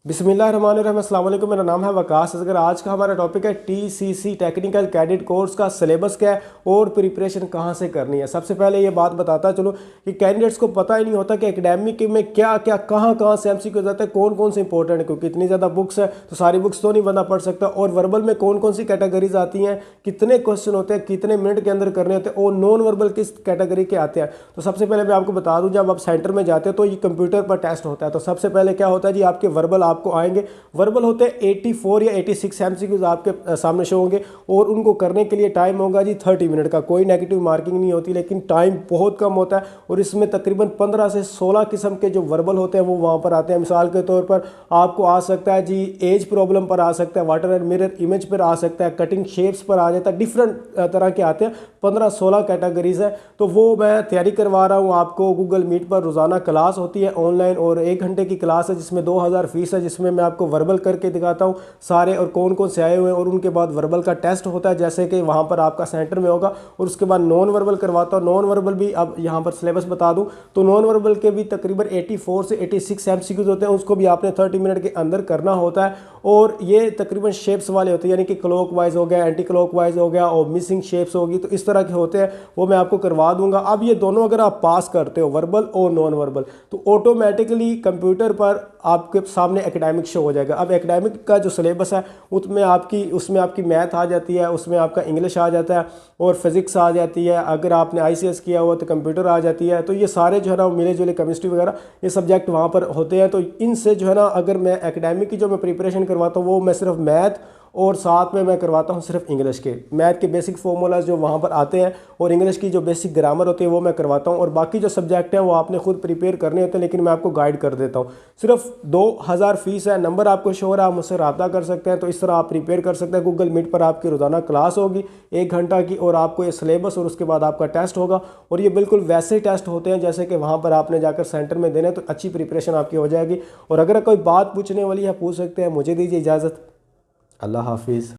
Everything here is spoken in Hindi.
बिस्मिल्लाहिर्रहमानिर्रहीम, अस्सलाम वालेकुम। मेरा नाम है वकास। अगर आज का हमारा टॉपिक है टीसीसी टेक्निकल कैडेट कोर्स का सिलेबस क्या है और प्रिपरेशन कहाँ से करनी है। सबसे पहले ये बात बताता चलो कि कैंडिडेट्स को पता ही नहीं होता कि एकेडमिक में क्या क्या कहाँ से एमसीक्यू जाता है, कौन कौन से इंपॉर्टेंट है, क्योंकि इतनी ज़्यादा बुक्स है तो सारी बुक्स तो नहीं बंदा पढ़ सकता। और वर्बल में कौन कौन सी कैटेगरीज आती हैं, कितने क्वेश्चन होते हैं, कितने मिनट के अंदर करने होते हैं और नॉन वर्बल किस कैटेगरी के आते हैं। तो सबसे पहले मैं आपको बता दूं, जब आप सेंटर में जाते हैं तो ये कंप्यूटर पर टेस्ट होता है। तो सबसे पहले क्या होता है जी, आपके वर्बल आपको आएंगे। वर्बल होते हैं 84 या 86 एमसीक्यूज आपके सामने शो होंगे और उनको करने के लिए टाइम होगा जी 30 मिनट का। कोई नेगेटिव मार्किंग नहीं होती, लेकिन टाइम बहुत कम होता है और इसमें तकरीबन 15 से 16 किस्म के जो वर्बल होते हैं वो वहाँ पर आते हैं। मिसाल के तौर पर आपको आ सकता है जी एज प्रॉब्लम पर आ सकता है, वाटर एंड मिरर इमेज पर आ सकता है, कटिंग शेप्स पर आ जाता है, डिफरेंट तरह के आते हैं। 15-16 कैटेगरीज है। तो वो मैं तैयारी करवा रहा हूँ आपको। गूगल मीट पर रोज़ाना क्लास होती है ऑनलाइन और 1 घंटे की क्लास है जिसमें 2000 फीस है, जिसमें मैं आपको वर्बल करके दिखाता हूँ सारे और कौन कौन से आए हुए हैं। और उनके बाद वर्बल का टेस्ट होता है जैसे कि वहाँ पर आपका सेंटर में होगा, और उसके बाद नॉन वर्बल करवाता हूँ। नॉन वर्बल भी अब यहाँ पर सिलेबस बता दूँ तो नॉन वर्बल के भी तकरीबन 84 से 86 एमसीक्यूज होते हैं, उसको भी आपने 30 मिनट के अंदर करना होता है। और ये तकरीबन शेप्स वाले होते हैं, यानी कि क्लॉक वाइज हो गया, एंटी क्लॉक वाइज हो गया और मिसिंग शेप्स होगी, तो इस तरह के होते हैं, वो मैं आपको करवा दूंगा। अब ये दोनों अगर आप पास करते हो वर्बल और नॉन वर्बल तो ऑटोमेटिकली कंप्यूटर पर आपके सामने एकेडमिक शो हो जाएगा। अब एकेडमिक का जो सिलेबस है उसमें आपकी मैथ आ जाती है, उसमें आपका इंग्लिश आ जाता है और फिजिक्स आ जाती है। अगर आपने आईसीएस किया हुआ तो कंप्यूटर आ जाती है। तो ये सारे जो है ना मिले जुले केमिस्ट्री वगैरह ये सब्जेक्ट वहाँ पर होते हैं। तो इनसे जो है ना अगर मैं एकेडमिक की जो मैं प्रिपरेशन करवाता हूँ वो मैं सिर्फ मैथ और साथ में मैं करवाता हूँ सिर्फ इंग्लिश के। मैथ के बेसिक फॉर्मूलाज जो वहाँ पर आते हैं और इंग्लिश की जो बेसिक ग्रामर होती है वो मैं करवाता हूँ। और बाकी जो सब्जेक्ट हैं वो आपने खुद प्रिपेयर करने होते हैं, लेकिन मैं आपको गाइड कर देता हूँ। सिर्फ 2000 फीस है। नंबर आपको शो हो रहा है, आप मुझसे रब्ता कर सकते हैं। तो इस तरह आप प्रिपेयर कर सकते हैं। गूगल मीट पर आपकी रोज़ाना क्लास होगी 1 घंटा की और आपको ये सिलेबस और उसके बाद आपका टेस्ट होगा। और ये बिल्कुल वैसे टेस्ट होते हैं जैसे कि वहाँ पर आपने जाकर सेंटर में देने, तो अच्छी प्रिपरेशन आपकी हो जाएगी। और अगर कोई बात पूछने वाली है पूछ सकते हैं। मुझे दीजिए इजाज़त। अल्लाह हाफिज़।